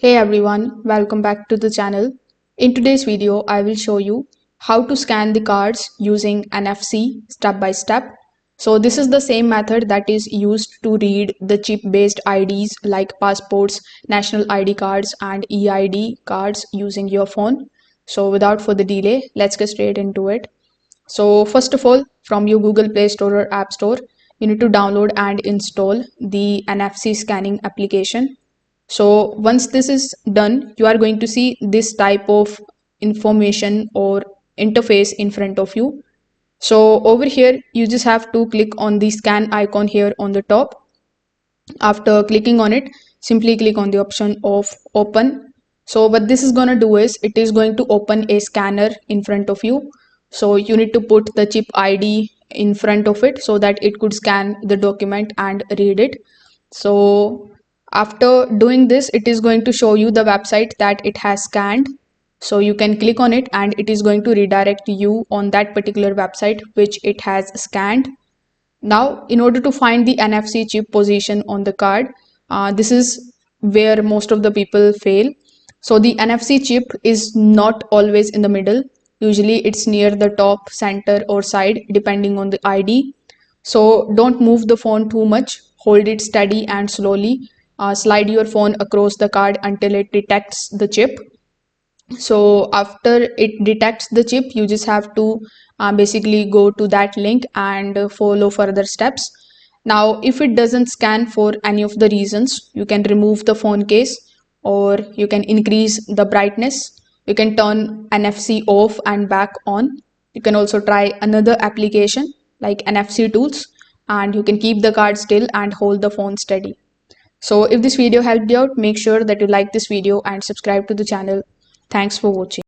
Hey everyone, welcome back to the channel. In today's video, I will show you how to scan the cards using NFC step by step. So this is the same method that is used to read the chip-based IDs like passports, national ID cards and EID cards using your phone. So without further delay, let's get straight into it. So first of all, from your Google Play Store or App Store, you need to download and install the NFC scanning application. So once this is done, you are going to see this type of information or interface in front of you. So over here, you just have to click on the scan icon here on the top. After clicking on it, simply click on the option of open. So what this is going to do is it is going to open a scanner in front of you. So you need to put the chip ID in front of it so that it could scan the document and read it. So after doing this, it is going to show you the website that it has scanned. So you can click on it and it is going to redirect you on that particular website which it has scanned. Now, in order to find the NFC chip position on the card, this is where most of the people fail. So the NFC chip is not always in the middle. Usually it's near the top, center or side depending on the ID. So don't move the phone too much. Hold it steady and slowly. Slide your phone across the card until it detects the chip. So after it detects the chip, you just have to basically go to that link and follow further steps. Now if it doesn't scan for any of the reasons, you can remove the phone case or you can increase the brightness. You can turn NFC off and back on. You can also try another application like NFC tools, and you can keep the card still and hold the phone steady. So if this video helped you out, make sure that you like this video and subscribe to the channel. Thanks for watching.